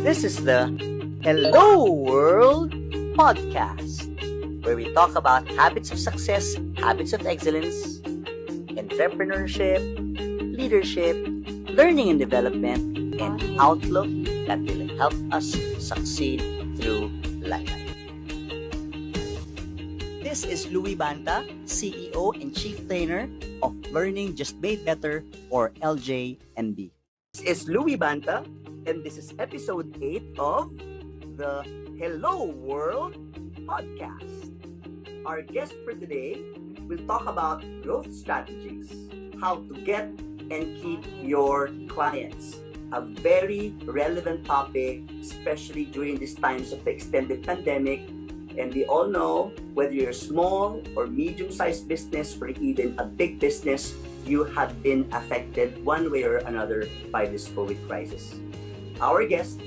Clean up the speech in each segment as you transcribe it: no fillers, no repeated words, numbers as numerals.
This is the Hello World Podcast, where we talk about habits of success, habits of excellence, entrepreneurship, leadership, learning and development, and outlook that will help us succeed through life. This is Louis Banta, CEO and Chief Trainer of Learning Just Made Better, or LJMB. This is Louis Banta, and this is episode 8 of the Hello World Podcast. Our guest for today will talk about growth strategies, how to get and keep your clients. A very relevant topic, especially during these times of the extended pandemic. And we all know, whether you're a small or medium-sized business or even a big business, you have been affected one way or another by this COVID crisis. Our guest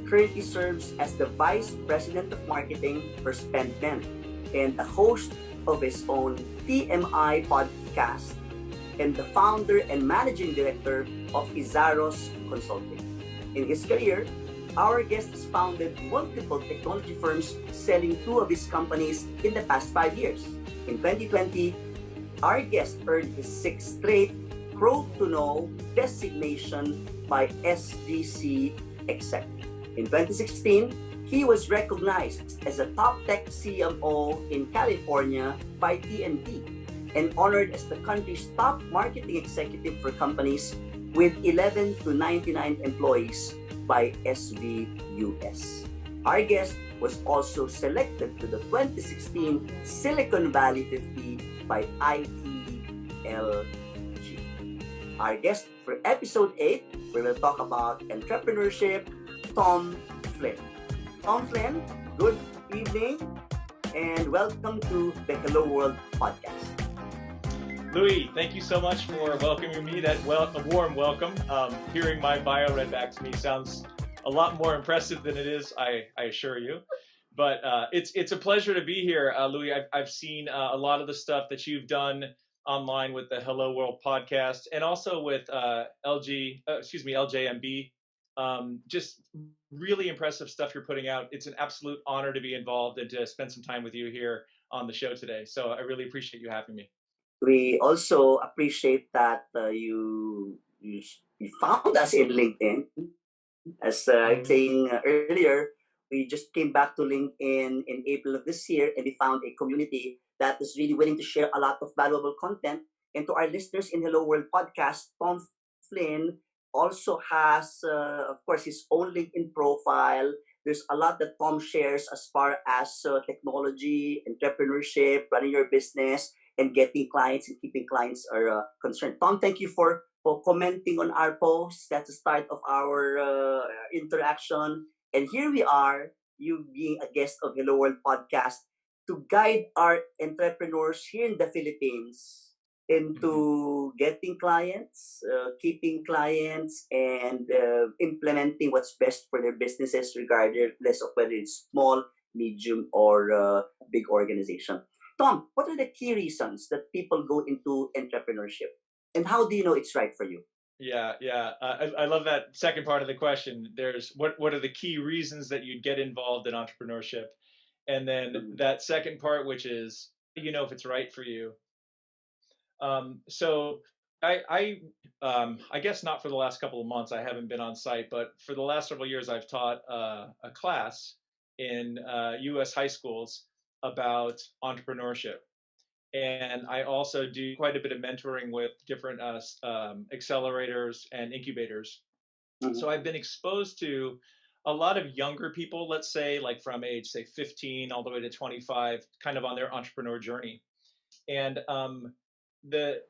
currently serves as the Vice President of Marketing for SpendMend and the host of his own TMI Podcast and the founder and managing director of Izaros Consulting. In his career, our guest has founded multiple technology firms, selling 2 of his companies in the past 5 years. In 2020, our guest earned his 6th straight Pro to Know designation by SDCExec. In 2016, he was recognized as a top Tech CMO in California by TNT and honored as the country's top marketing executive for companies with 11 to 99 employees by SVUS. Our guest was also selected to the 2016 Silicon Valley 50 by ITLG. Our guest for episode 8, we will talk about entrepreneurship, Tom Flynn. Tom Flynn, good evening and welcome to the Hello World Podcast. Louis, thank you so much for welcoming me. A warm welcome. Hearing my bio read back to me sounds a lot more impressive than it is, I assure you. But it's a pleasure to be here, Louis. I've seen a lot of the stuff that you've done online with the Hello World Podcast and also with LJMB. Just really impressive stuff you're putting out. It's an absolute honor to be involved and to spend some time with you here on the show today. So I really appreciate you having me. We also appreciate that you found us in LinkedIn. As I was saying earlier, we just came back to LinkedIn in April of this year, and we found a community that is really willing to share a lot of valuable content. And to our listeners in Hello World Podcast, Tom Flynn also has, of course, his own LinkedIn profile. There's a lot that Tom shares as far as technology, entrepreneurship, running your business, and getting clients and keeping clients are concerned. Tom, thank you for commenting on our posts. That's the start of our interaction. And here we are, you being a guest of Hello World Podcast, to guide our entrepreneurs here in the Philippines into getting clients, keeping clients, and implementing what's best for their businesses, regardless of whether it's small, medium, or big organization. Tom, what are the key reasons that people go into entrepreneurship? And how do you know it's right for you? Yeah. I love that second part of the question. There's what are the key reasons that you'd get involved in entrepreneurship? And then that second part, which is, you know, if it's right for you. So I guess not for the last couple of months, I haven't been on site, but for the last several years, I've taught a class in U.S. high schools about entrepreneurship. And I also do quite a bit of mentoring with different accelerators and incubators. Mm-hmm. So I've been exposed to a lot of younger people, let's say, like from age, say, 15 all the way to 25, kind of on their entrepreneur journey. And the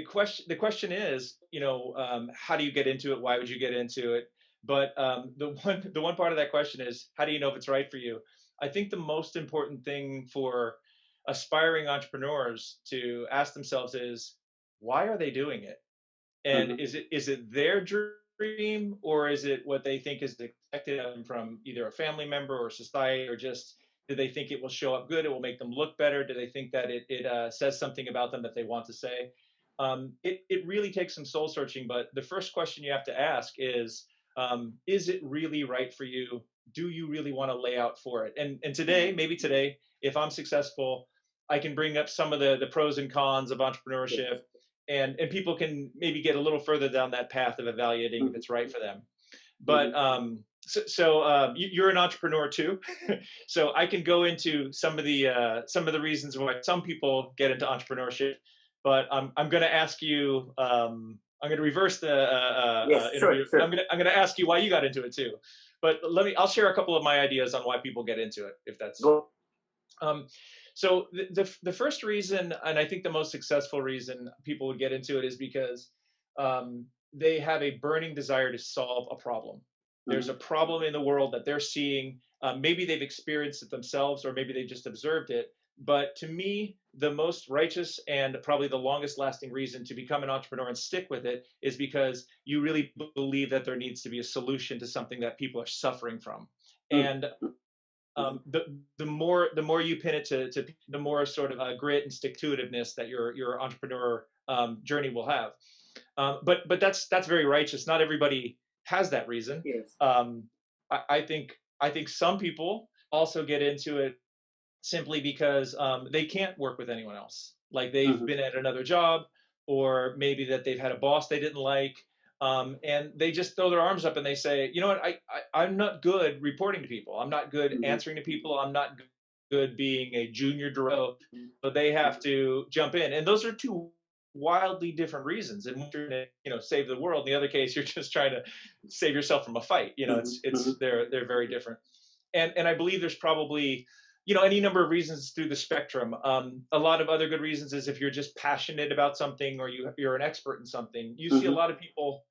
question is, you know, how do you get into it? Why would you get into it? But the one part of that question is, how do you know if it's right for you? I think the most important thing for aspiring entrepreneurs to ask themselves is, why are they doing it? And is it their dream, or is it what they think is expected of them from either a family member or society, or just do they think it will show up good, it will make them look better? Do they think that it says something about them that they want to say? It really takes some soul searching, but the first question you have to ask is, Is it really right for you? Do you really want to lay out for it? And today, maybe today, if I'm successful, I can bring up some of the pros and cons of entrepreneurship, and people can maybe get a little further down that path of evaluating if it's right for them. But you're an entrepreneur too, so I can go into some of the reasons why some people get into entrepreneurship. But I'm going to ask you. I'm going to reverse the Yes, sure, interview. sure. I'm going to ask you why you got into it too. But I'll share a couple of my ideas on why people get into it, if that's. Go. Um, so the first reason, and I think the most successful reason people would get into it, is because they have a burning desire to solve a problem. There's a problem in the world that they're seeing. Maybe they've experienced it themselves, or maybe they just observed it. But to me, the most righteous and probably the longest lasting reason to become an entrepreneur and stick with it is because you really believe that there needs to be a solution to something that people are suffering from. And the more you pin it to the more sort of grit and stick-to-itiveness that your entrepreneur journey will have. But that's very righteous. Not everybody has that reason. Yes. I think some people also get into it simply because they can't work with anyone else. Like they've been at another job, or maybe that they've had a boss they didn't like, and they just throw their arms up and they say, you know what, I'm not good reporting to people. I'm not good answering to people. I'm not good being a junior director. So they have to jump in, and those are two wildly different reasons. And you're trying to, save the world. In the other case, you're just trying to save yourself from a fight. They're very different. And I believe there's probably any number of reasons through the spectrum. A lot of other good reasons is if you're just passionate about something, or you're an expert in something. You see a lot of people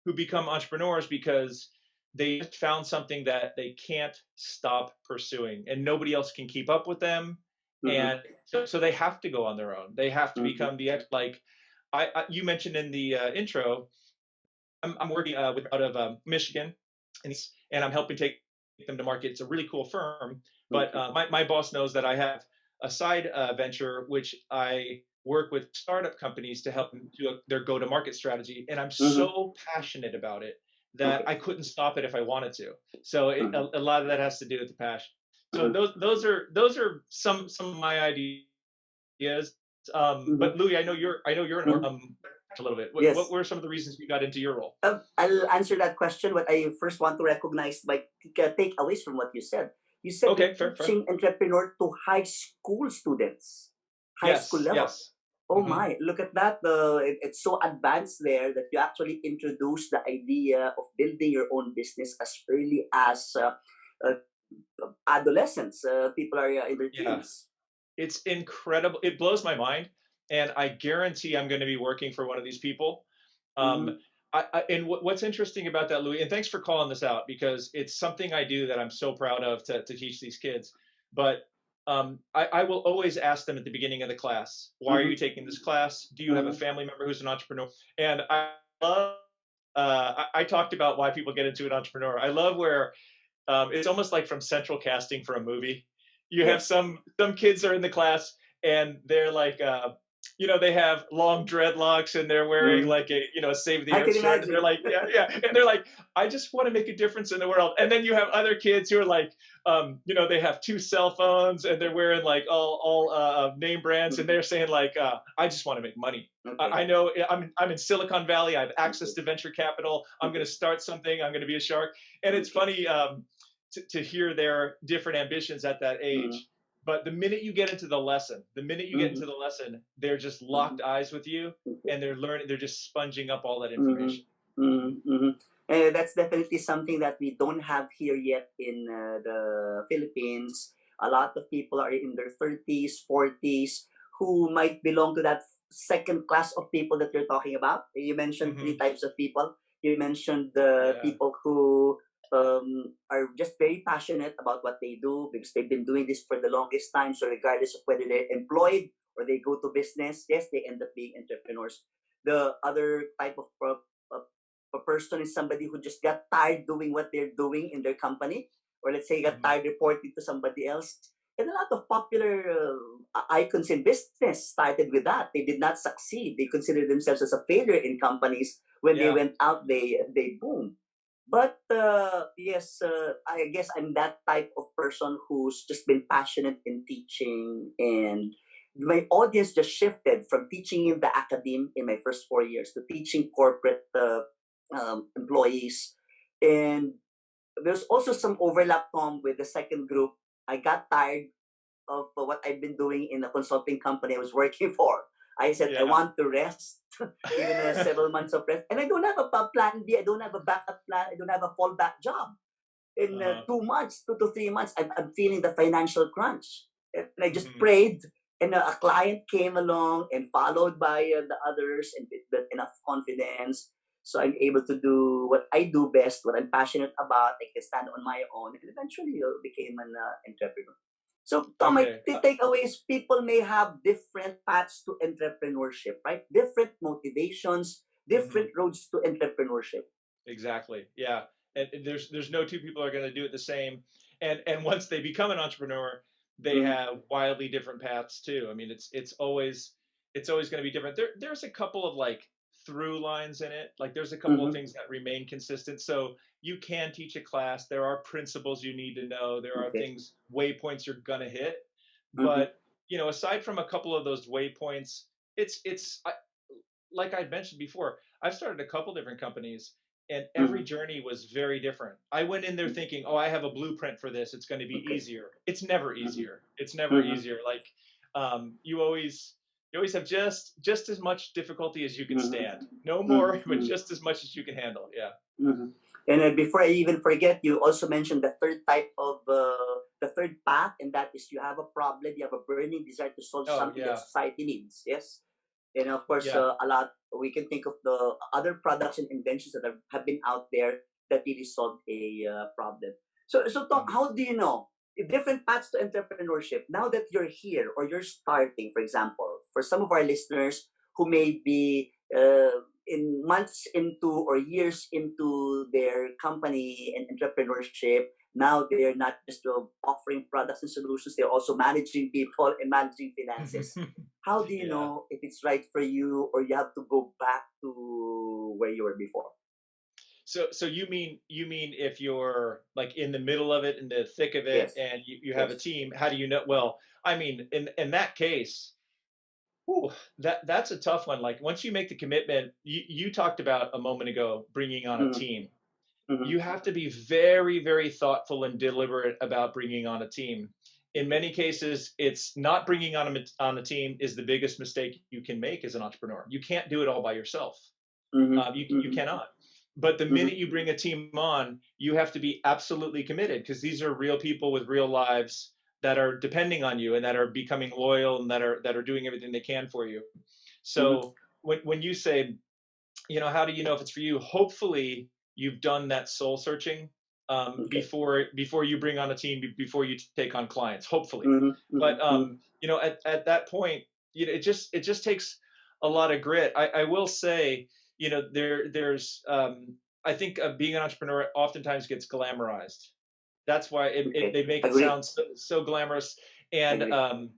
who become entrepreneurs because they just found something that they can't stop pursuing, and nobody else can keep up with them. And so they have to go on their own. They have to become you mentioned in the intro. I'm working out of Michigan, and I'm helping take them to market. It's a really cool firm, but my boss knows that I have a side venture which I work with startup companies to help them do their go-to-market strategy, and I'm so passionate about it that I couldn't stop it if I wanted to. So a lot of that has to do with the passion. So those are some of my ideas. But Louis, I know you're a little bit. Yes. What were some of the reasons you got into your role? I'll answer that question, but I first want to recognize my takeaways from what you said. You said teaching entrepreneur to high school students, high school level. Yes. Oh my, look at that. It's so advanced there that you actually introduce the idea of building your own business as early as adolescents. People are in their teens. It's incredible. It blows my mind. And I guarantee I'm going to be working for one of these people. And what's interesting about that, Louis, and thanks for calling this out, because it's something I do that I'm so proud of to teach these kids. But I will always ask them at the beginning of the class, why are you taking this class? Do you have a family member who's an entrepreneur? And I love, I talked about why people get into an entrepreneur. I love where it's almost like from central casting for a movie. You have some kids are in the class, and they're like, they have long dreadlocks, and they're wearing like a, Save the Earth shirt. And they're like, and they're like, I just want to make a difference in the world. And then you have other kids who are like, they have 2 cell phones, and they're wearing like all name brands, and they're saying like, I just want to make money. I know I'm in Silicon Valley. I have access to venture capital. I'm going to start something. I'm going to be a shark. And it's funny to hear their different ambitions at that age. But the minute you get into the lesson, they're just locked eyes with you, and they're learning. They're just sponging up all that information. And that's definitely something that we don't have here yet in the Philippines. A lot of people are in their 30s, 40s, who might belong to that second class of people that you're talking about. You mentioned 3 types of people. You mentioned the people who are just very passionate about what they do because they've been doing this for the longest time. So regardless of whether they're employed or they go to business, yes, they end up being entrepreneurs. The other type of a person is somebody who just got tired doing what they're doing in their company, or let's say got tired reporting to somebody else. And a lot of popular icons in business started with that. They did not succeed. They considered themselves as a failure in companies. When they went out, they boomed. But yes, I guess I'm that type of person who's just been passionate in teaching, and my audience just shifted from teaching in the academe in my first 4 years to teaching corporate employees. And there's also some overlap, Tom, with the second group. I got tired of what I've been doing in the consulting company I was working for. I said, I Yeah. want to rest, even several months of rest. And I don't have a plan B. I don't have a backup plan. I don't have a fallback job. In Uh-huh. 2 months, 2 to 3 months, I'm feeling the financial crunch. And I just Mhm. prayed, and a client came along and followed by the others, and with enough confidence. So I'm able to do what I do best, what I'm passionate about. I can stand on my own, and eventually became an entrepreneur. So, Tom, my Okay. takeaway is people may have different paths to entrepreneurship, right? Different motivations, Mhm. different roads to entrepreneurship. Exactly. Yeah. And there's no two people are going to do it the same. And once they become an entrepreneur, they Mm-hmm. have wildly different paths too. I mean, it's always going to be different. There's a couple of like through lines in it. Like there's a couple of Mm-hmm. things that remain consistent. So you can teach a class. There are principles you need to know. There are Okay. things, waypoints you're going to hit. Mm-hmm. But, aside from a couple of those waypoints, like I'd mentioned before, I've started a couple different companies and every Mm-hmm. journey was very different. I went in there thinking, oh, I have a blueprint for this. It's going to be Okay. easier. It's never Mm-hmm. easier. It's never Mm-hmm. easier. Like you always have just as much difficulty as you can stand. No more, but Mm-hmm. just as much as you can handle. Yeah. Mm-hmm. And before I even forget, you also mentioned the third type of the third path, and that is you have a problem, you have a burning desire to solve Oh something that yeah. society needs. Yes, and of course, Yeah. a lot we can think of the other products and inventions that have been out there that really solved a problem. So Tom, Mhm. how do you know different paths to entrepreneurship? Now that you're here or you're starting, for example, for some of our listeners who may be in months into or years into their company and entrepreneurship, now they're not just offering products and solutions, they're also managing people and managing finances. How do you Yeah. know if it's right for you or you have to go back to where you were before? So you mean if you're like in the middle of it, in the thick of it, Yes, and you have a yes. team, how do you know? Well, I mean, in that case, whew, that's a tough one. Like once you make the commitment, you talked about a moment ago bringing on a Mm-hmm, team. mm-hmm, You have to be very, very thoughtful and deliberate about bringing on a team. In okay. many cases, it's not bringing on a team is the biggest mistake you can make as an entrepreneur. You can't do it all by yourself. Mm-hmm, You mm-hmm, cannot. But the mm-hmm, minute you bring a team on, you have to be absolutely committed because these are real people with real lives that are depending on you and that are becoming loyal and that are doing everything they can for you. mm-hmm. So when you say, how do you know if it's for you? Hopefully, you've done that soul searching Okay. before you bring on a team, before you take on clients. Hopefully, Mm-hmm, but mm-hmm, at that point, it just takes a lot of grit. I will say, there's I think being an entrepreneur oftentimes gets glamorized. That's why okay. they make it Agree. sound so glamorous. And Agree.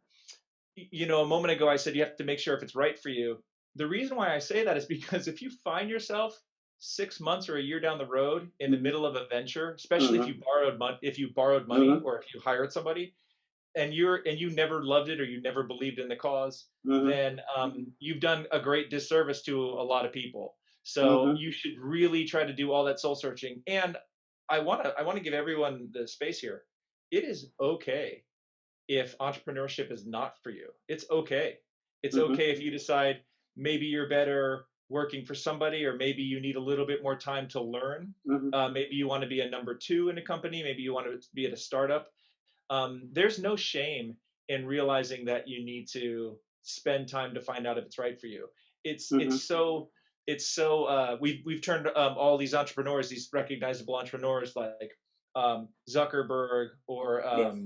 a moment ago I said you have to make sure if it's right for you. The reason why I say that is because if you find yourself 6 months or a year down the road in the Mm-hmm, middle of a venture, especially mm-hmm, if you borrowed money mm-hmm, or if you hired somebody and you never loved it or you never believed in the cause, mm-hmm, then you've done a great disservice to a lot of people. So mm-hmm, you should really try to do all that soul searching. And I want to give everyone the space here. It is okay if entrepreneurship is not for you. It's okay. It's mm-hmm, okay if you decide maybe you're better working for somebody, or maybe you need a little bit more time to learn. mm-hmm, Maybe you want to be a number two in a company. Maybe you want to be at a startup. There's no shame in realizing that you need to spend time to find out if it's right for you. It's mm-hmm. it's so it's so we've turned all these entrepreneurs, these recognizable entrepreneurs like Zuckerberg or Yes.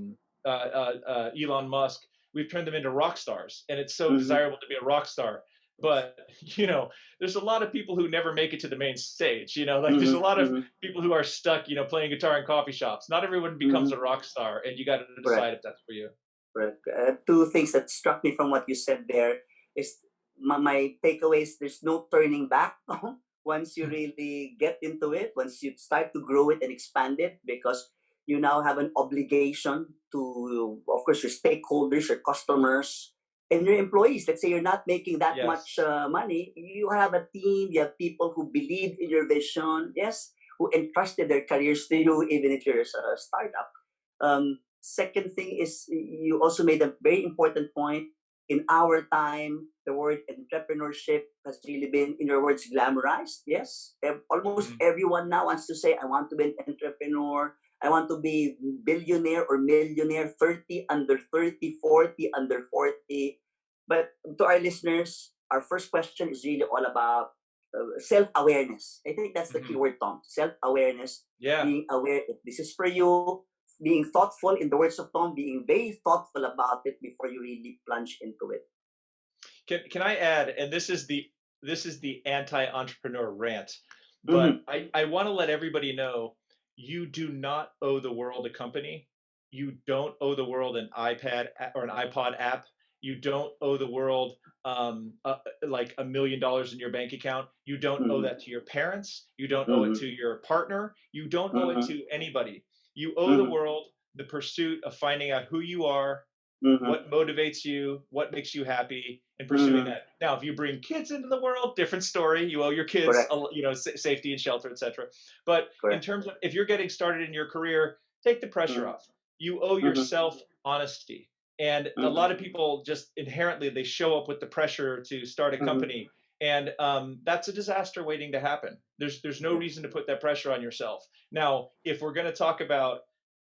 Elon Musk. We've turned them into rock stars, and it's so Mm-hmm. desirable to be a rock star. Yes. But there's a lot of people who never make it to the main stage. Like there's a Mm-hmm, lot of mm-hmm, people who are stuck, playing guitar in coffee shops. Not everyone becomes mm-hmm. a rock star, and you got to decide Correct. if that's for you. Correct. Two things that struck me from what you said there is my takeaway is there's no turning back. once you really get into it, once you start to grow it and expand it, because you now have an obligation to, of course, your stakeholders, your customers, and your employees. Let's say you're not making that Yes. much money. You have a team, you have people who believe in your vision, yes, who entrusted their careers to you, even if you're a startup. Second thing is you also made a very important point. In our time, the word entrepreneurship has really been, in your words, glamorized. Yes, almost Mhm. everyone now wants to say, I want to be an entrepreneur. I want to be billionaire or millionaire, 30, under 30, 40, under 40. But to our listeners, our first question is really all about self-awareness. I think that's the key Mhm. word, Tom. Self-awareness, Yeah. being aware if this is for you, being thoughtful, in the words of Tom, being very thoughtful about it before you really plunge into it. Can I add, and this is the anti-entrepreneur rant, but Mm-hmm. I want to let everybody know you do not owe the world a company. You don't owe the world an iPad or an iPod app. You don't owe the world like $1 million in your bank account. You don't owe Mm-hmm. that to your parents. You don't owe it Mm-hmm. to your partner. You don't owe it Mm-hmm. to anybody. You owe the Mm-hmm. world the pursuit of finding out who you are, Mm-hmm. what motivates you, what makes you happy, and pursuing Mm-hmm. that. Now, if you bring kids into the world, different story. You owe your kids, Correct. safety and shelter, etc. But in Correct. terms of if you're getting started in your career, take the pressure Mm-hmm. off. You owe Mm-hmm. yourself honesty. And a lot of people just inherently they show up with the pressure to start a Mm-hmm. company, and that's a disaster waiting to happen. There's no Yeah. reason to put that pressure on yourself. Now, if we're going to talk about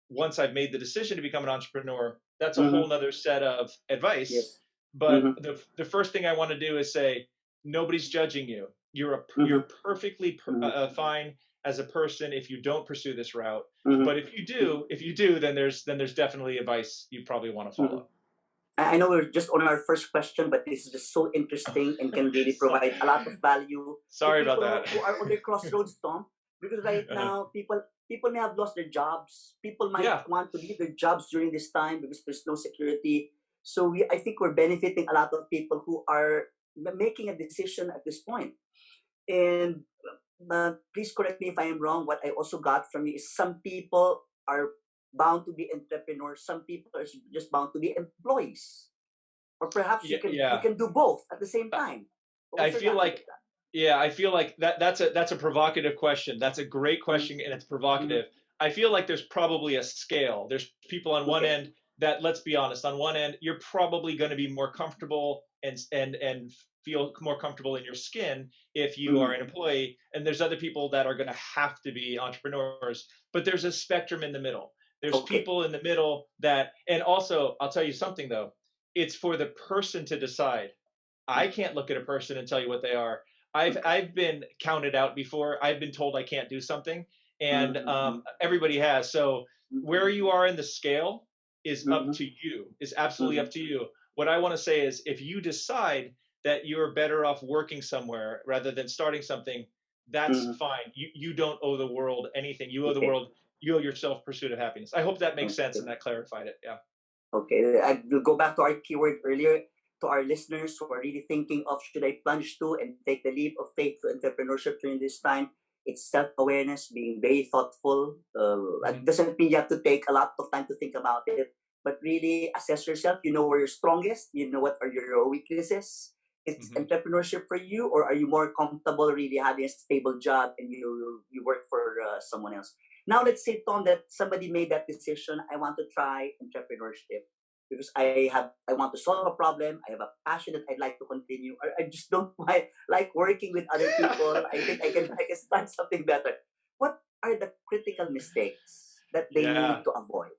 once I've made the decision to become an entrepreneur, that's a Mm-hmm. whole nother set of advice. Yes. But Mm-hmm. the first thing I want to do is say, nobody's judging you. Mm-hmm. You're perfectly Mm-hmm. fine as a person if you don't pursue this route. Mm-hmm. But if you do, then there's definitely advice you probably want to Mm-hmm. follow. I know we're just on our first question, but this is just so interesting and can really So, provide a lot of value to sorry about people that. who are on their crossroads, Tom. Because right now, people may have lost their jobs. People might Yeah, want to leave their jobs during this time because there's no security. So I think we're benefiting a lot of people who are making a decision at this point. And please correct me if I am wrong. What I also got from you is some people are bound to be entrepreneurs. Some people are just bound to be employees, or perhaps yeah, you yeah. can do both at the same time. I What's your feel thoughts about like yeah, I feel like that's a provocative question. That's a great that? question and it's Mm-hmm. provocative. I feel like there's probably a scale. There's people on one Okay. end that, let's be honest, on one end you're probably going to be more comfortable and feel more comfortable in your skin if you are Mm-hmm. an employee, and there's other people that are going to have to be entrepreneurs. But there's a spectrum in the middle. There's Okay. people in the middle that, and also I'll tell you something though, it's for the person to decide. I Yeah. can't look at a person and tell you what they are. Okay. I've been counted out before. I've been told I can't do something, and Mm-hmm. everybody has. So where you are in the scale is up Mm-hmm. to you. Is absolutely Mm-hmm. up to you. What I want to say is, if you decide that you're better off working somewhere rather than starting something, that's Mm-hmm. fine. You don't owe the world anything. You owe the Okay. world. You owe yourself pursuit of happiness. I hope that makes sense Okay. and that clarified it. Yeah. Okay, I will go back to our keyword earlier. To our listeners who are really thinking of should I plunge to and take the leap of faith to entrepreneurship during this time, it's self-awareness, being very thoughtful. Mhm. It doesn't mean you have to take a lot of time to think about it, but really assess yourself. You know where you're strongest. You know what are your weaknesses. Is Mhm. entrepreneurship for you, or are you more comfortable really having a stable job and you work for someone else? Now let's say, Tom, that somebody made that decision. I want to try entrepreneurship because I want to solve a problem. I have a passion that I'd like to continue. I just don't like working with other people. I think I can start something better. What are the critical mistakes that they Yeah. need to avoid?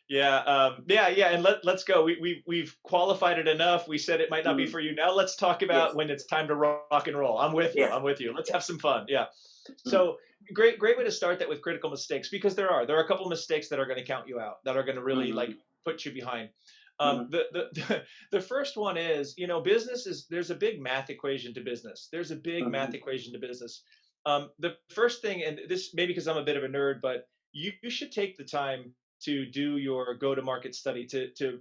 Yeah, and let's go. We've qualified it enough. We said it might not be Mm, for you. Now let's talk about yes, when it's time to rock and roll. I'm with you. yes, I'm with you. Let's yes. have some fun. Yeah. Mm, So great way to start that with critical mistakes, because there are a couple of mistakes that are going to count you out, that are going to really like mm, put you behind. mm, The first one is, business is, there's a big math equation to business. There's a big math mm, equation to business. The first thing, and this maybe because I'm a bit of a nerd, but you should take the time to do your go-to-market study to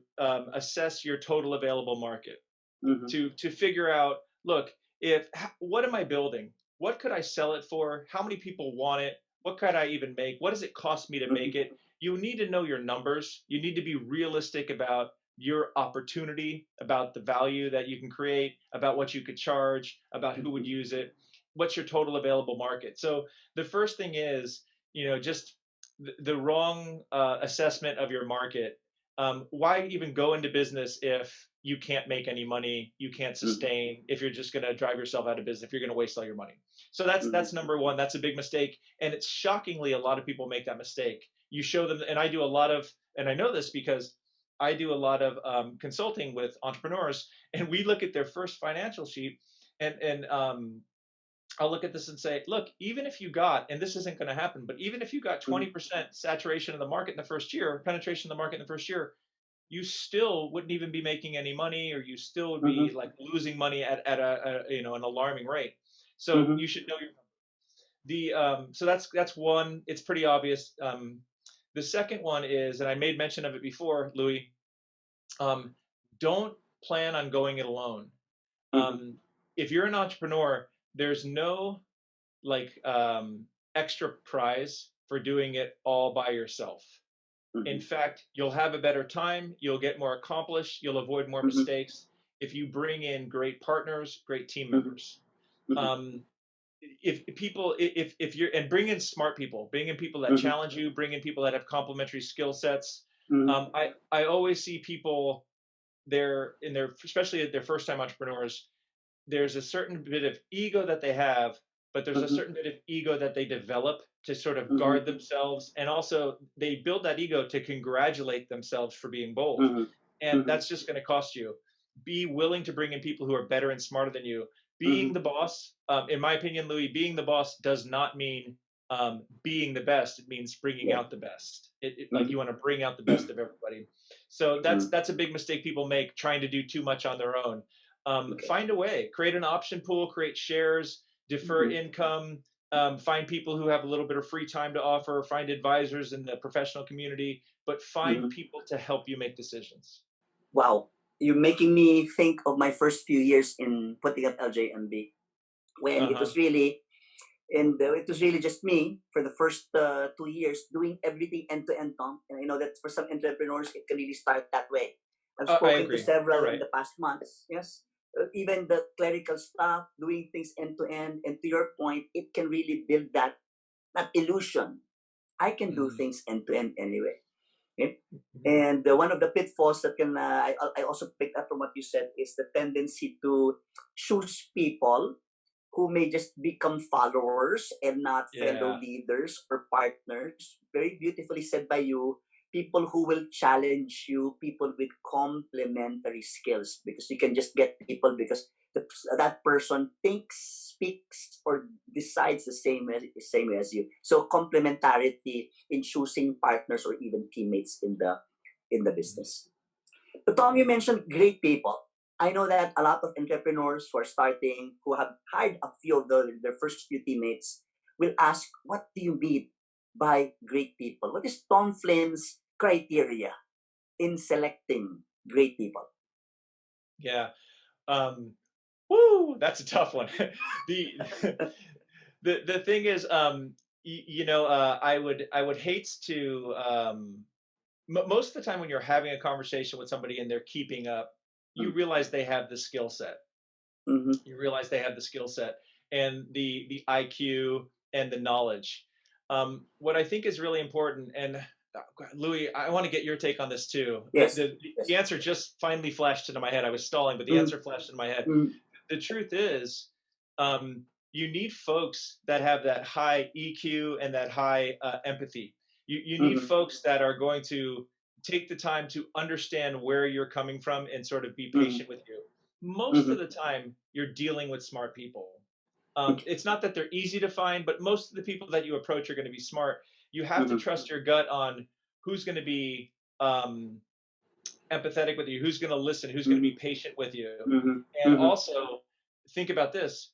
assess your total available market, mm, to figure out, look, if what am I building? what could I sell it for? How many people want it? What could I even make? What does it cost me to make it? You need to know your numbers. You need to be realistic about your opportunity, about the value that you can create, about what you could charge, about who would use it, what's your total available market. So the first thing is, just the wrong assessment of your market. Why even go into business if you can't make any money, you can't sustain, if you're just going to drive yourself out of business, if you're going to waste all your money? So that's number one. That's a big mistake, and it's shockingly a lot of people make that mistake. You show them, and I do a lot of, and I know this because I do a lot of consulting with entrepreneurs, and we look at their first financial sheet, and I'll look at this and say, look, even if you got, and this isn't going to happen, but even if you got 20% saturation of the market in the first year, penetration of the market in the first year, you still wouldn't even be making any money, or you still would be like losing money at an alarming rate. So you should know your so that's one. It's pretty obvious. The second one is, and I made mention of it before, Louis, don't plan on going it alone. If you're an entrepreneur, there's no extra prize for doing it all by yourself. In fact, you'll have a better time, you'll get more accomplished, you'll avoid more mistakes if you bring in great partners, great team members. If you're, and bring in smart people, bring in people that challenge you, bring in people that have complementary skill sets. I always see people especially at their first time entrepreneurs, there's a certain bit of ego that they have, but there's a certain bit of ego that they develop to sort of guard themselves. And also they build that ego to congratulate themselves for being bold. And that's just going to cost you. Be willing to bring in people who are better and smarter than you. Being the boss, in my opinion, Louis, being the boss does not mean being the best. It means bringing out the best. Like you want to bring out the best of everybody. So that's a big mistake people make, trying to do too much on their own. Find a way, create an option pool, create shares, defer income, find people who have a little bit of free time to offer, find advisors in the professional community, but find people to help you make decisions. Wow. You're making me think of my first few years in putting up LJMB, when it was really, it was really just me for the first 2 years doing everything end to end, Tom. And I know that for some entrepreneurs, it can really start that way. I've spoken to several in the past months. Yes. Even the clerical staff doing things end to end. And to your point, it can really build that illusion. I can do things end to end anyway. Okay? And one of the pitfalls that I also picked up from what you said is the tendency to choose people who may just become followers and not fellow leaders or partners. Very beautifully said by you. People who will challenge you, people with complementary skills, because you can just get people because that person thinks, speaks, or decides the same as you. So complementarity in choosing partners or even teammates in the business. But Tom, you mentioned great people. I know that a lot of entrepreneurs who are starting, who have hired a few of their first few teammates, will ask, what do you mean by great people? What is Tom Flynn's criteria in selecting great people? Yeah. That's a tough one. The thing is, I would hate to, most of the time when you're having a conversation with somebody and they're keeping up, you realize they have the skill set. You realize they have the skill set and the IQ and the knowledge. What I think is really important, and Louis, I want to get your take on this too. Yes. The answer just finally flashed into my head. I was stalling, but the answer flashed into my head. The truth is, you need folks that have that high EQ and that high empathy. You need folks that are going to take the time to understand where you're coming from and sort of be patient with you. Most of the time, you're dealing with smart people. It's not that they're easy to find, but most of the people that you approach are going to be smart. You have to trust your gut on who's going to be empathetic with you, who's going to listen, who's going to be patient with you. And also think about this.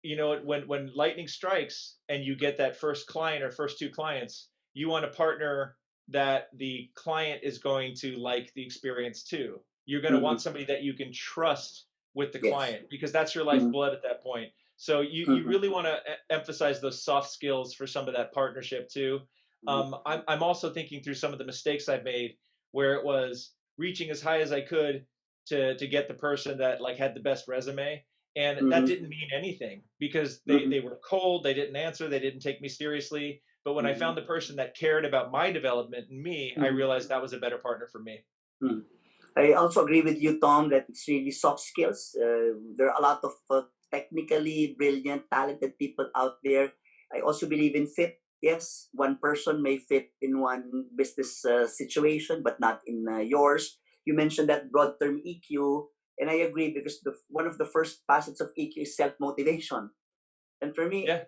When lightning strikes and you get that first client or first two clients, you want a partner that the client is going to like the experience too. You're going to want somebody that you can trust with the client, because that's your lifeblood at that point. So you really want to emphasize those soft skills for some of that partnership too. I'm also thinking through some of the mistakes I've made where it was reaching as high as I could to get the person that like had the best resume. And that didn't mean anything because they were cold, they didn't answer, they didn't take me seriously. But when I found the person that cared about my development and me, I realized that was a better partner for me. I also agree with you, Tom, that it's really soft skills. There are a lot of technically brilliant, talented people out there. I also believe in fit. Yes, one person may fit in one business situation, but not in yours. You mentioned that broad term EQ, and I agree because one of the first facets of EQ is self motivation. And for me, Yeah.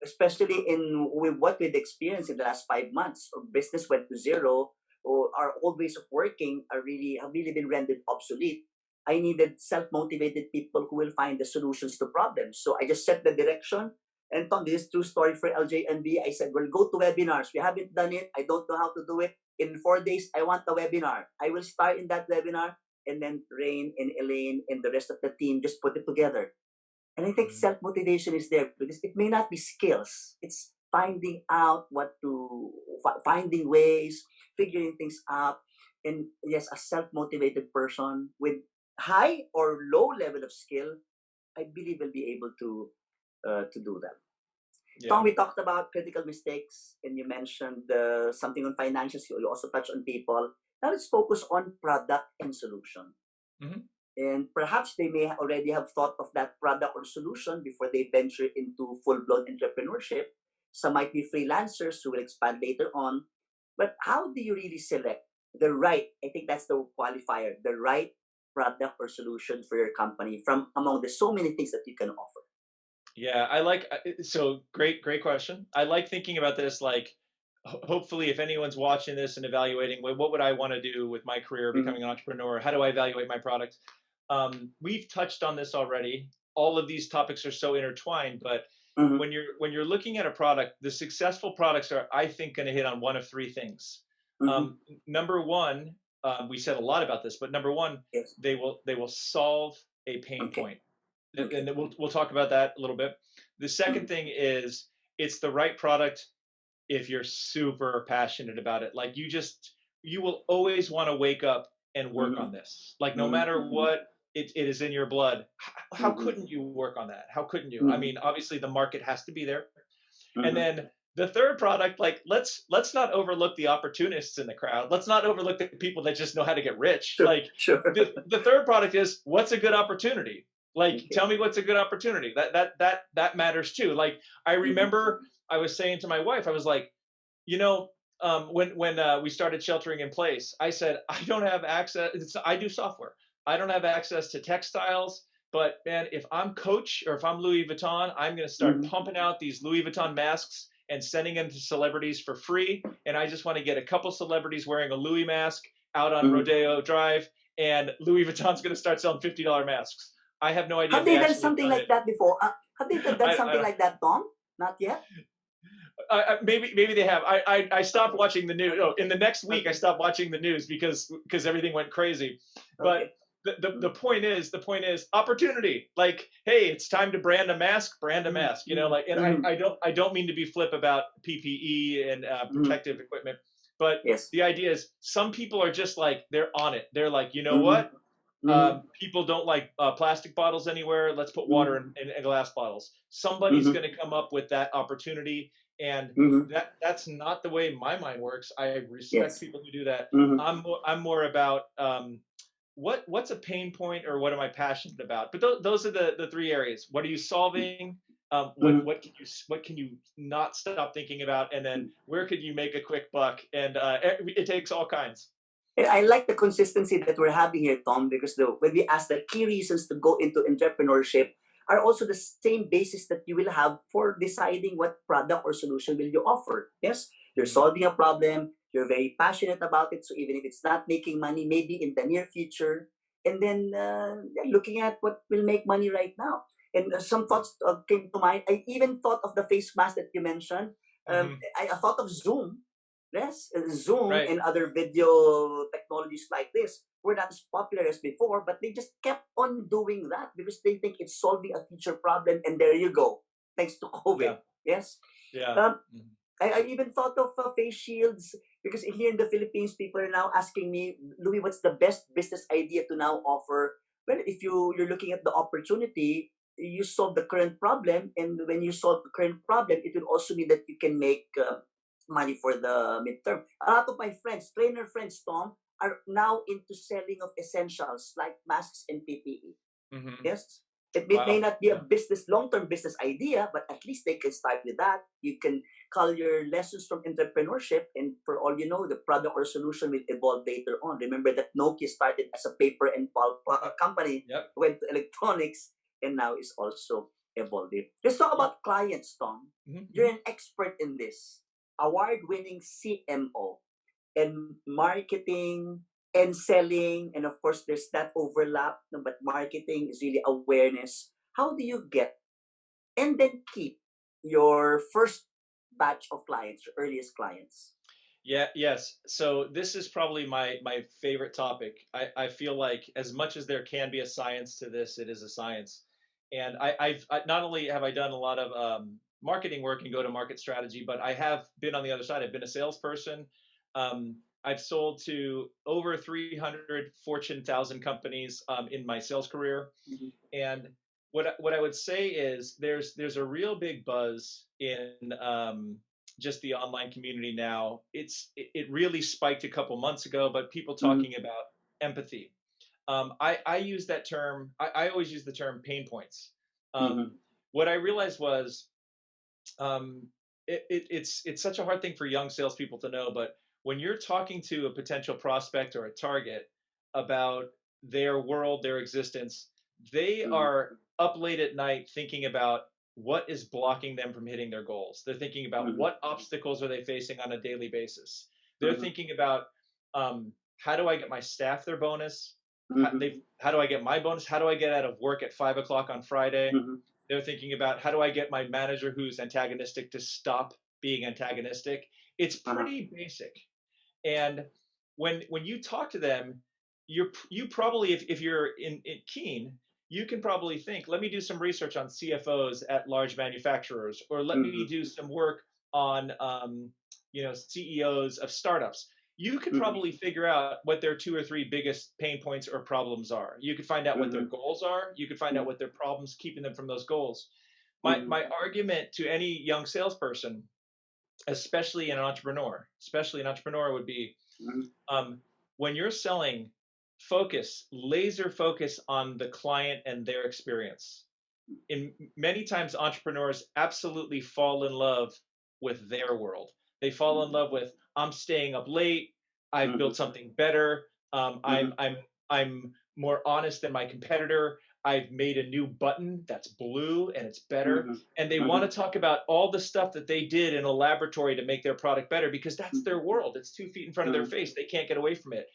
especially with what we've experienced in the last 5 months, or business went to zero, or our old ways of working have really been rendered obsolete. I needed self-motivated people who will find the solutions to problems. So I just set the direction. And Tom, this is true story for LJMB. I said, well, go to webinars. We haven't done it. I don't know how to do it. In 4 days, I want a webinar. I will start in that webinar, and then Rain and Elaine and the rest of the team just put it together. And I think self-motivation is there because it may not be skills. It's finding out finding ways, figuring things out. And yes, a self-motivated person with high or low level of skill, I believe will be able to do that. Yeah. Tom, we talked about critical mistakes, and you mentioned something on financials. You also touched on people. Now let's focus on product and solution. And perhaps they may already have thought of that product or solution before they venture into full-blown entrepreneurship. Some might be freelancers who will expand later on. But how do you really select the right, I think that's the qualifier, the right product or solution for your company from among the so many things that you can offer? Yeah, so great question. I like thinking about this like hopefully if anyone's watching this and evaluating what would I want to do with my career becoming an entrepreneur, how do I evaluate my product? We've touched on this already. All of these topics are so intertwined, but when you're looking at a product, the successful products are, I think, going to hit on one of three things. Number one, we said a lot about this, but number one, Yes. they will solve a pain point. Okay. And we'll talk about that a little bit. The second thing is it's the right product if you're super passionate about it. Like you will always want to wake up and work on this. Like no matter what it is in your blood. How couldn't you work on that? How couldn't you? I mean, obviously the market has to be there. And then the third product, like let's not overlook the opportunists in the crowd. Let's not overlook the people that just know how to get rich. Like the third product is what's a good opportunity? Like tell me what's a good opportunity. That matters too. Like I remember I was saying to my wife, I was like, when we started sheltering in place, I said, I don't have access. I do software. I don't have access to textiles. But man, if I'm Coach or if I'm Louis Vuitton, I'm going to start pumping out these Louis Vuitton masks and sending them to celebrities for free. And I just want to get a couple celebrities wearing a Louis mask out on Rodeo Drive. And Louis Vuitton's going to start selling $50 masks. I have no idea. Have they done something like that before? Have they done something like that, Tom? Not yet? Maybe they have. I stopped watching the news. In the next week, I stopped watching the news because everything went crazy. But the point is opportunity. Like, hey, it's time to brand a mask. And I don't mean to be flip about PPE and protective equipment, but the idea is some people are just like they're on it. They're like, you know what? People don't like plastic bottles anywhere. Let's put water in glass bottles. Somebody's going to come up with that opportunity. And that's not the way my mind works. I respect people who do that. I'm more about what's a pain point or what am I passionate about? But those are the three areas. What are you solving? What can you not stop thinking about? And then where could you make a quick buck? And it takes all kinds. I like the consistency that we're having here, Tom, because when we ask the key reasons to go into entrepreneurship are also the same basis that you will have for deciding what product or solution will you offer. Yes, you're solving a problem, you're very passionate about it, so even if it's not making money, maybe in the near future, and then looking at what will make money right now. And some thoughts came to mind. I even thought of the face mask that you mentioned. I thought of Zoom. Yes, Zoom and other video technologies like this. were not as popular as before, but they just kept on doing that because they think it's solving a future problem. And there you go, thanks to COVID. Yeah. Yes. Yeah. Um, I even thought of face shields because here in the Philippines, people are now asking me, Louis, what's the best business idea to now offer? Well, if you're looking at the opportunity, you solve the current problem, and when you solve the current problem, it will also mean that you can make money for the midterm. A lot of my friends, trainer friends, Tom, are now into selling of essentials like masks and PPE. Mm-hmm. Yes. It may Wow. not be a long-term business idea, but at least they can start with that. You can call your lessons from entrepreneurship, and for all you know, the product or solution will evolve later on. Remember that Nokia started as a paper and pulp company, Yep. went to electronics, and now is also evolving. Let's talk about clients, Tom. Mm-hmm. You're an expert in this. Award-winning CMO and marketing and selling, and of course there's that overlap, no, but marketing is really awareness. How do you get and then keep your first batch of clients, your earliest clients? Yeah, yes. So this is probably my favorite topic. I feel like as much as there can be a science to this, it is a science. And not only have I done a lot of marketing work and go-to-market strategy, but I have been on the other side. I've been a salesperson. I've sold to over 300 Fortune 1000 companies in my sales career. Mm-hmm. And what I would say is there's a real big buzz in just the online community now. It really spiked a couple months ago, but people talking about empathy. I use that term. I always use the term pain points. Mm-hmm. What I realized was it's such a hard thing for young salespeople to know, but when you're talking to a potential prospect or a target about their world, their existence, they are up late at night thinking about what is blocking them from hitting their goals. They're thinking about what obstacles are they facing on a daily basis. They're thinking about how do I get my staff their bonus? How do I get my bonus? How do I get out of work at 5 o'clock on Friday? They're thinking about how do I get my manager who's antagonistic to stop being antagonistic. It's pretty basic. And when you talk to them, you probably if you're in keen, you can probably think, let me do some research on CFOs at large manufacturers, or let me do some work on CEOs of startups. You could probably figure out what their 2 or 3 biggest pain points or problems are. You could find out what their goals are. You could find out what their problems keeping them from those goals. My argument to any young salesperson, especially an entrepreneur, would be when you're selling, laser focus on the client and their experience. In many times, entrepreneurs absolutely fall in love with their world. They fall in love with, I'm staying up late. I've built something better. I'm more honest than my competitor. I've made a new button that's blue and it's better. And they want to talk about all the stuff that they did in a laboratory to make their product better because that's their world. It's 2 feet in front of their face. They can't get away from it.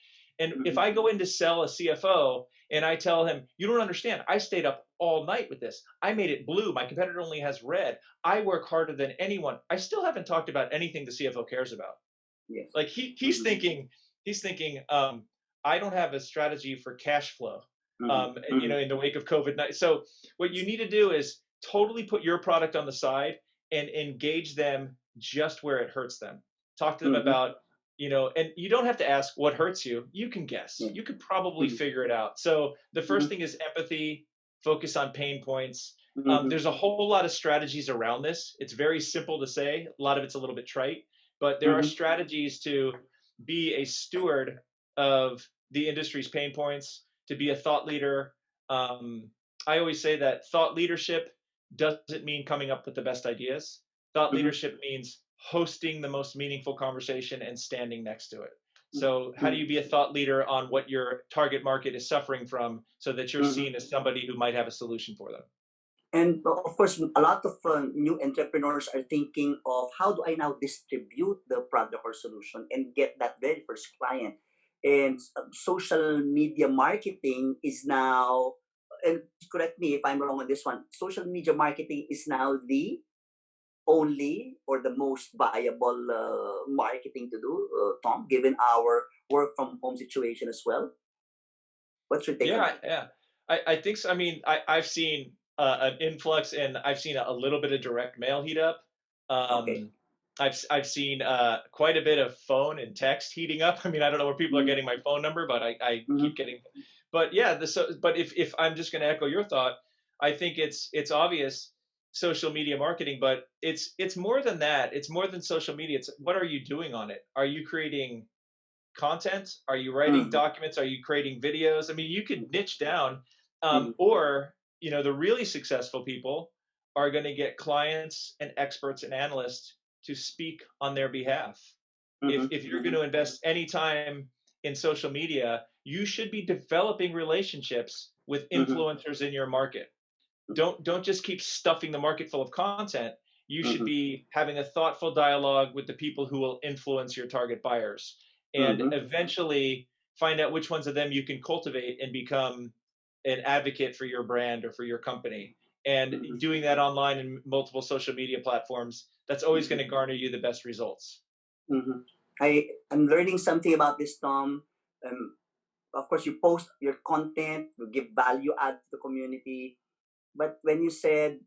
And if I go in to sell a CFO and I tell him, you don't understand, I stayed up all night with this. I made it blue. My competitor only has red. I work harder than anyone. I still haven't talked about anything the CFO cares about. Yes. Like he's thinking, I don't have a strategy for cash flow, in the wake of COVID-19. So what you need to do is totally put your product on the side and engage them just where it hurts them. Talk to them about, and you don't have to ask what hurts you. You can guess. You could probably figure it out. So the first thing is empathy, focus on pain points. There's a whole lot of strategies around this. It's very simple to say. A lot of it's a little bit trite, but there are strategies to be a steward of the industry's pain points, to be a thought leader. I always say that thought leadership doesn't mean coming up with the best ideas. Thought leadership means hosting the most meaningful conversation and standing next to it. So how do you be a thought leader on what your target market is suffering from so that you're seen as somebody who might have a solution for them? And of course, a lot of new entrepreneurs are thinking of how do I now distribute the product or solution and get that very first client. And social media marketing is now, and correct me if I'm wrong on this one, social media marketing is now the only or the most viable marketing to do, Tom, given our work from home situation as well. What's your take on Yeah, that? yeah. I think so. I mean, I've seen an influx, and I've seen a little bit of direct mail heat up. Okay. Um, I've seen quite a bit of phone and text heating up. I mean, I don't know where people are Mm-hmm. getting my phone number, but I Mm-hmm. keep getting. But yeah, but if I'm just going to echo your thought, I think it's obvious social media marketing, but it's more than that. It's more than social media. It's what are you doing on it? Are you creating content? Are you writing Mm-hmm. documents? Are you creating videos? I mean, you could niche down, Mm-hmm. or the really successful people are going to get clients and experts and analysts to speak on their behalf. If you're going Mm-hmm. to invest any time in social media, you should be developing relationships with Mm-hmm. influencers in your market. Don't just keep stuffing the market full of content. You should Mm-hmm. be having a thoughtful dialogue with the people who will influence your target buyers, and Mm-hmm. eventually find out which ones of them you can cultivate and become an advocate for your brand or for your company. And doing that online in multiple social media platforms, that's always going Mm-hmm. to garner you the best results. Mm-hmm. I'm learning something about this, Tom. Um, of course, you post your content, you give value add to the community. But when you said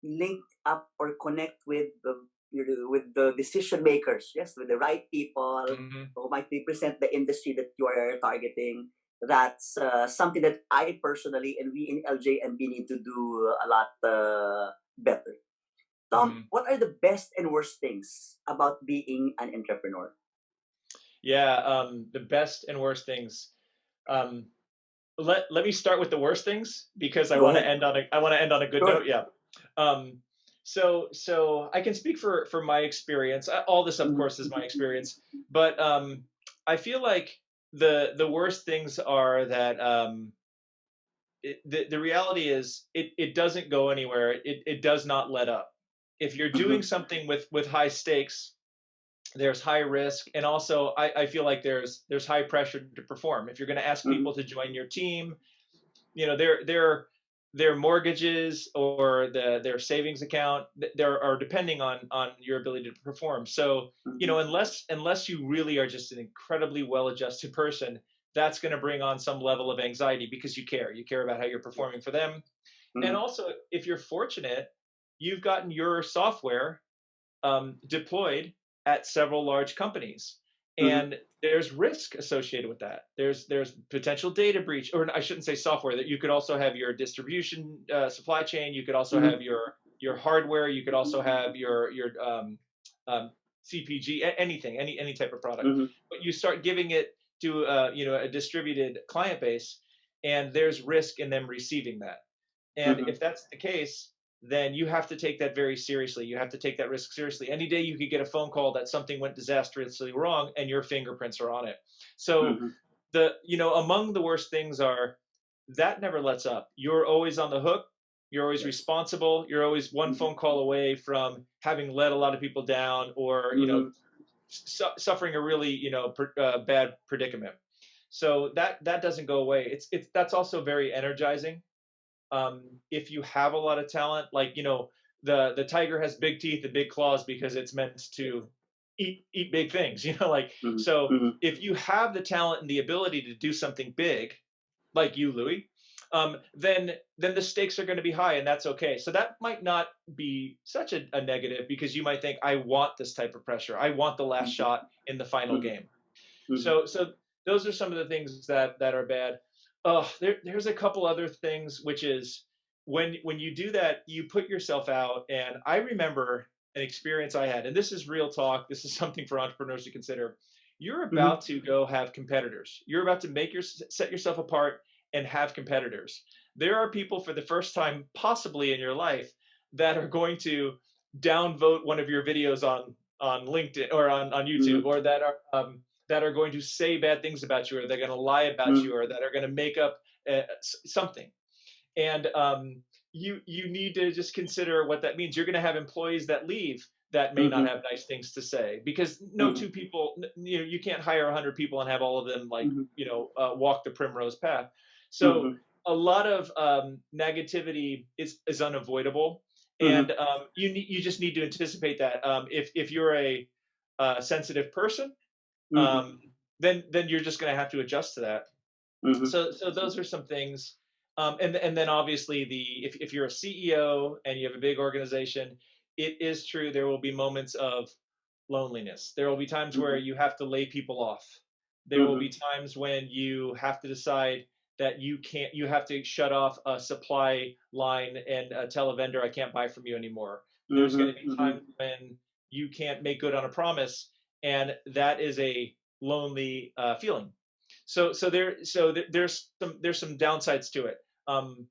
link up or connect with the decision makers, yes, with the right people Mm-hmm. who might represent the industry that you are targeting, that's something that I personally and we in LJMB need to do a lot better. Tom, Mm-hmm. what are the best and worst things about being an entrepreneur? Yeah, the best and worst things. Um, let me start with the worst things because Go ahead. I want to end on a good note. Sure. Yeah. Um, so I can speak for my experience. All this, of Mm-hmm. course, is my experience, but I feel like the worst things are that the reality is it doesn't go anywhere. It does not let up. If you're doing Mm-hmm. something with high stakes, there's high risk, and also I feel like there's high pressure to perform. If you're going to ask Mm-hmm. people to join your team, their mortgages or their savings account there are depending on your ability to perform. So Mm-hmm. unless you really are just an incredibly well adjusted person, that's going to bring on some level of anxiety because you care about how you're Yes. performing for them. And Mm-hmm. also, if you're fortunate, you've gotten your software deployed at several large companies, Mm-hmm. and there's risk associated with that. There's potential data breach, or I shouldn't say software. That you could also have your distribution supply chain. You could also Mm-hmm. have your hardware. You could also have your um, CPG, anything, any type of product. Mm-hmm. But you start giving it to a distributed client base, and there's risk in them receiving that. And Mm-hmm. if that's the case, then you have to take that very seriously. You have to take that risk seriously. Any day you could get a phone call that something went disastrously wrong and your fingerprints are on it. So Mm-hmm. among the worst things are that never lets up. You're always on the hook. You're always Yes. responsible. You're always one Mm-hmm. phone call away from having let a lot of people down, or Mm-hmm. suffering a really bad predicament. So that doesn't go away. It's that's also very energizing. If you have a lot of talent, like the tiger has big teeth and big claws because it's meant to eat big things. Like, so Mm-hmm. if you have the talent and the ability to do something big, like you, Louis, then the stakes are going to be high, and that's okay. So that might not be such a negative, because you might think, I want this type of pressure. I want the last Mm-hmm. shot in the final Mm-hmm. game. Mm-hmm. So those are some of the things that are bad. There's a couple other things, which is when you do that, you put yourself out. And I remember an experience I had, and this is real talk. This is something for entrepreneurs to consider. You're Mm-hmm. about to go have competitors. You're about to set yourself apart and have competitors. There are people for the first time, possibly in your life, that are going to downvote one of your videos on LinkedIn or on YouTube, Mm-hmm. or that are going to say bad things about you, or they're going to lie about Mm-hmm. you, or that are going to make up something. And you need to just consider what that means. You're going to have employees that leave that may not Mm-hmm. have nice things to say, because no Mm-hmm. two people, you can't hire 100 people and have all of them like Mm-hmm. walk the primrose path. So Mm-hmm. a lot of negativity is unavoidable, Mm-hmm. and you just need to anticipate that. If you're a sensitive person, Mm-hmm. um, then you're just going to have to adjust to that. So those are some things. And then obviously if you're a CEO and you have a big organization, it is true there will be moments of loneliness. There will be times where Mm-hmm. you have to lay people off. There will be Mm-hmm. times when you have to decide that you have to shut off a supply line and tell a vendor I can't buy from you anymore. There's going to be Mm-hmm. times when you can't make good on a promise, and that is a lonely feeling. There's some downsides to it. Um,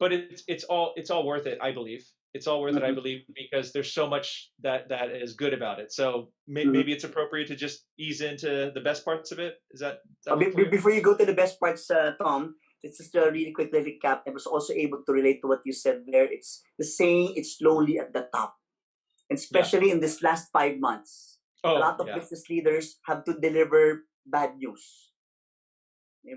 but it's all worth it, I believe. It's all worth it, I Mm-hmm. believe, because there's so much that is good about it. So Mm-hmm. maybe it's appropriate to just ease into the best parts of it. Does that work for you? Before you go to the best parts, Tom, let's just really quickly recap. I was also able to relate to what you said there. It's the saying, it's lonely at the top. And Yeah. especially in this last 5 months, a Oh, lot of yeah. business leaders have to deliver bad news.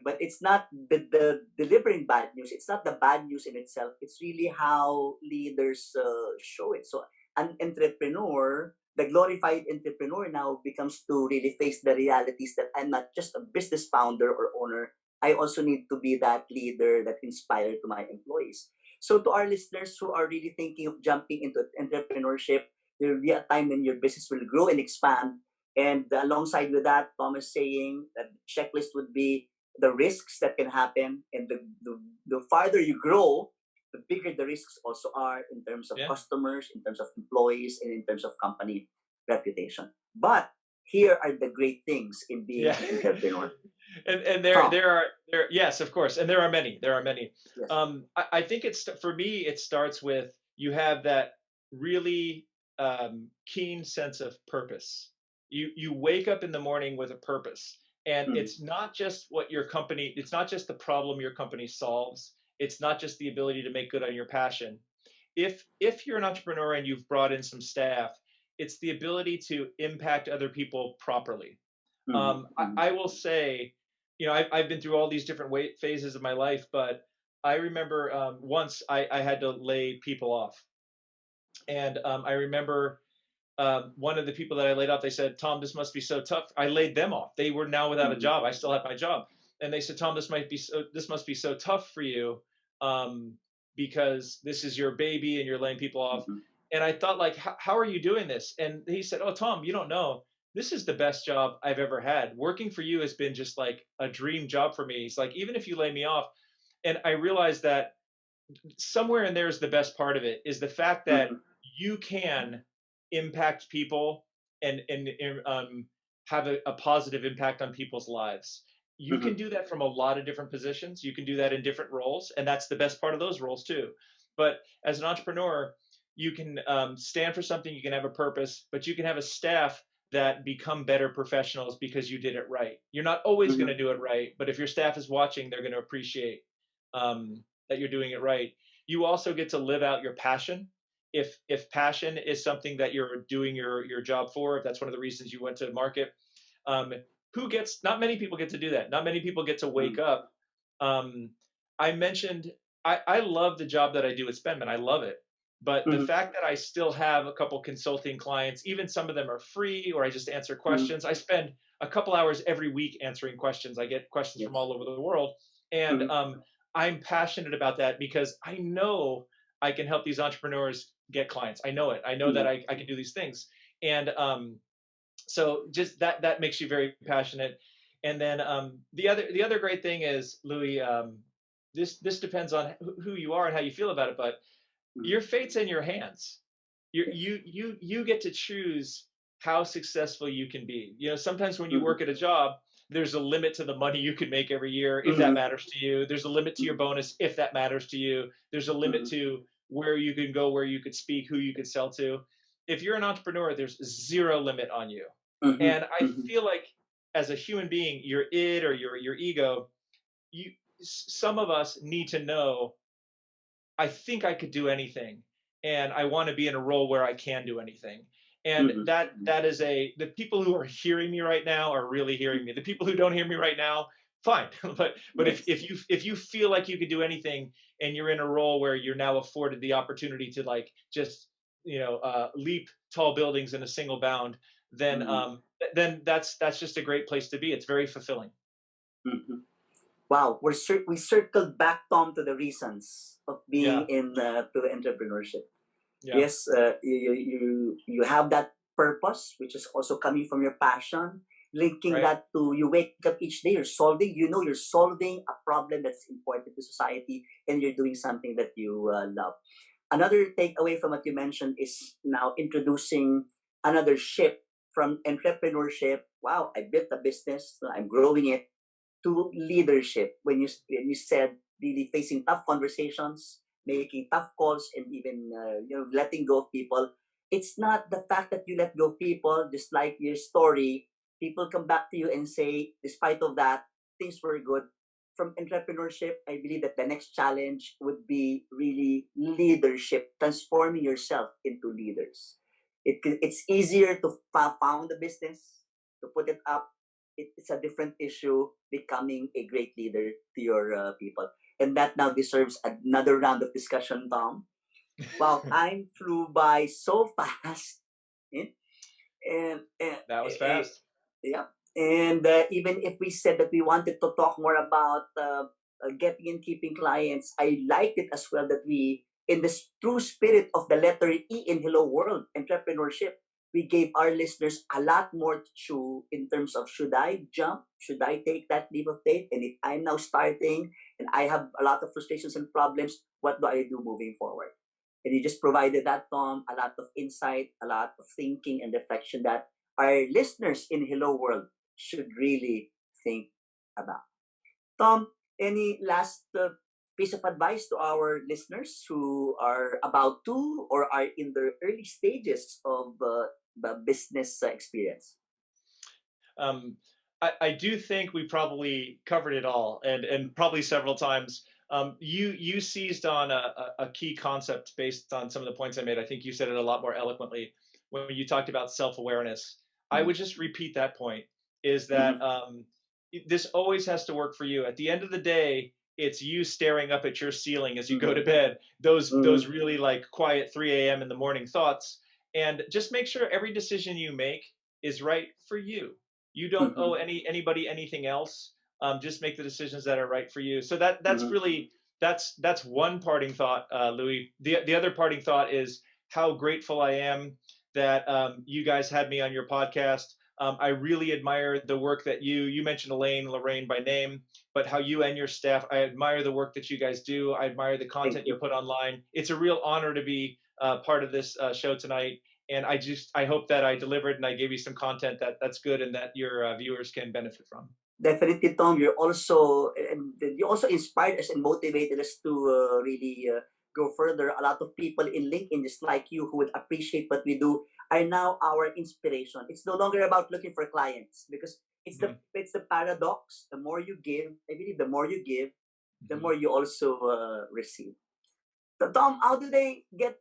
But it's not the delivering bad news. It's not the bad news in itself. It's really how leaders show it. So an entrepreneur, the glorified entrepreneur now becomes to really face the realities that I'm not just a business founder or owner. I also need to be that leader that inspires to my employees. So to our listeners who are really thinking of jumping into entrepreneurship, there will be a time when your business will grow and expand. And alongside with that, Thomas saying that the checklist would be the risks that can happen, and the farther you grow, the bigger the risks also are in terms of Yeah. customers, in terms of employees, and in terms of company reputation. But here are the great things in being Yeah. an entrepreneur. And Tom, there yes, of course, and there are many. yes. I think it's for me it starts with you have that really keen sense of purpose. You wake up in the morning with a purpose, and Mm-hmm. it's not just it's not just the problem your company solves. It's not just the ability to make good on your passion. If you're an entrepreneur and you've brought in some staff, it's the ability to impact other people properly. Mm-hmm. I will say, I've been through all these different phases of my life, but I remember once I had to lay people off. And I remember one of the people that I laid off, they said, Tom, this must be so tough. I laid them off. They were now without a Mm-hmm. job. I still had my job. And they said, Tom, this must be so tough for you because this is your baby and you're laying people off. Mm-hmm. And I thought, like, how are you doing this? And he said, oh, Tom, you don't know. This is the best job I've ever had. Working for you has been just like a dream job for me. He's like, even if you lay me off. And I realized that somewhere in there is the best part of it is the fact that Mm-hmm. you can impact people and have a positive impact on people's lives. You Mm-hmm. can do that from a lot of different positions. You can do that in different roles, and that's the best part of those roles too. But as an entrepreneur, you can stand for something. You can have a purpose, but you can have a staff that become better professionals because you did it right. You're not always going Mm-hmm. to do it right, but if your staff is watching, they're going to appreciate that you're doing it right. You also get to live out your passion. If passion is something that you're doing your job for, if that's one of the reasons you went to market, um, not many people get to do that. Not many people get to Mm-hmm. wake up. Um, I mentioned I love the job that I do at SpendMend. I love it. But the Mm-hmm. fact that I still have a couple consulting clients, even some of them are free or I just answer Mm-hmm. questions. I spend a couple hours every week answering questions. I get questions from Yes. all over the world. And Mm-hmm. I'm passionate about that because I know I can help these entrepreneurs get clients. I know it. I know that Mm-hmm. I can do these things. And so just that makes you very passionate. And then the other great thing is, Louis, this depends on who you are and how you feel about it, but Mm-hmm. your fate's in your hands. You Yes. you you you get to choose how successful you can be. Sometimes when you Mm-hmm. work at a job, there's a limit to the money you can make every year if that Mm-hmm. matters to you. There's a limit to your bonus if that matters to you. There's a limit Mm-hmm. to where you can go, where you could speak, who you could sell to. If you're an entrepreneur, there's zero limit on you. Mm-hmm. And I Mm-hmm. feel like as a human being, your id or your ego, you some of us need to know I think I could do anything, and I want to be in a role where I can do anything. And Mm-hmm. that is the people who are hearing me right now are really hearing me. The people who don't hear me right now, fine. But if Yes. if you feel like you could do anything and you're in a role where you're now afforded the opportunity to like just leap tall buildings in a single bound, then Mm-hmm. then that's just a great place to be. It's very fulfilling. Mm-hmm. Wow, we circled back, Tom, to the reasons of being Yeah, in to entrepreneurship. yeah, Yes, you have that purpose, which is also coming from your passion. Linking right. that to you wake up each day, you're solving a problem that's important to society, and you're doing something that you love. Another takeaway from what you mentioned is now introducing another shift from entrepreneurship. Wow, I built a business, I'm growing it, to leadership. When you said really facing tough conversations, making tough calls, and even letting go of people. It's not the fact that you let go of people, just like your story. People come back to you and say, despite of that, things were good. From entrepreneurship, I believe that the next challenge would be really leadership, transforming yourself into leaders. It's easier to found a business, to put it up. It's a different issue becoming a great leader to your people. And that now deserves another round of discussion, Tom. Wow, time flew by so fast. Eh? That was fast. Yeah. And even if we said that we wanted to talk more about getting and keeping clients, I liked it as well that we, in the true spirit of the letter E in Hello World, entrepreneurship, we gave our listeners a lot more to chew in terms of should I jump? Should I take that leap of faith? And if I'm now starting and I have a lot of frustrations and problems, what do I do moving forward? And you just provided that, Tom, a lot of insight, a lot of thinking and reflection that our listeners in Hello World should really think about. Tom, any last piece of advice to our listeners who are about to or are in the early stages of the business experience? Um, I do think we probably covered it all, and probably several times. You seized on a key concept based on some of the points I made. I think you said it a lot more eloquently when you talked about self-awareness. I Mm-hmm. would just repeat that point: is that Mm-hmm. this always has to work for you. At the end of the day, it's you staring up at your ceiling as you go Mm-hmm. to bed. Those Mm-hmm. really like quiet 3 a.m. in the morning thoughts, and just make sure every decision you make is right for you. You don't Mm-hmm. owe anybody anything else. Just make the decisions that are right for you. So that's Mm-hmm. really that's one parting thought, Louis. The other parting thought is how grateful I am that you guys had me on your podcast. I really admire the work that you mentioned Lorraine by name, but how you and your staff. I admire the work that you guys do. I admire the Thank content you you. put online. It's a real honor to be part of this show tonight, and I hope that I delivered and I gave you some content that's good and that your viewers can benefit from. Definitely, Tom. You also inspired us and motivated us to really go further. A lot of people in LinkedIn, just like you, who would appreciate what we do, are now our inspiration. It's no longer about looking for clients because Mm-hmm. it's the paradox. The more you give, I believe, the more you give, the Mm-hmm. more you also receive. So, Tom, how do they get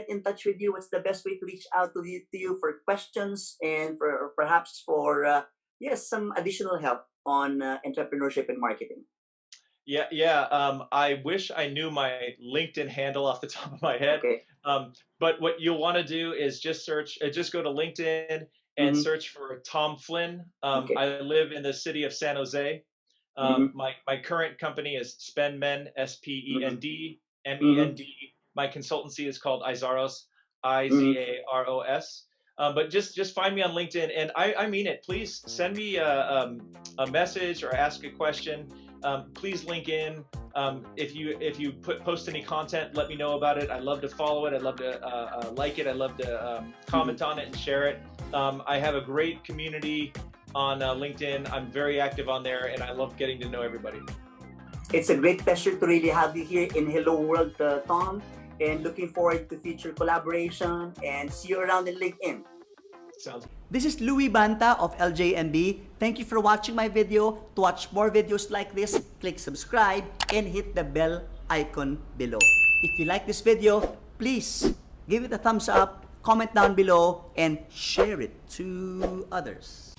in touch with you? What's the best way to reach out to you for questions and for perhaps for yes, some additional help on entrepreneurship and marketing? Yeah, yeah. I wish I knew my LinkedIn handle off the top of my head. Okay. But what you'll want to do is just go to LinkedIn and Mm-hmm. search for Tom Flynn. Okay. I live in the city of San Jose. Mm-hmm. My current company is SpendMend, Mm-hmm. Mm-hmm. SpendMend. My consultancy is called Izaros, Mm-hmm. Izaros. But just find me on LinkedIn, and I mean it. Please send me a message or ask a question. Please link in. If you post any content, let me know about it. I love to follow it. I love to like it. I love to comment on it and share it. I have a great community on LinkedIn. I'm very active on there, and I love getting to know everybody. It's a great pleasure to really have you here in Hello World, Tom, and looking forward to future collaboration and see you around in LinkedIn. Sounds. This is Louis Banta of LJMB. Thank you for watching my video. To watch more videos like this, click subscribe and hit the bell icon below. If you like this video, please give it a thumbs up, comment down below, and share it to others.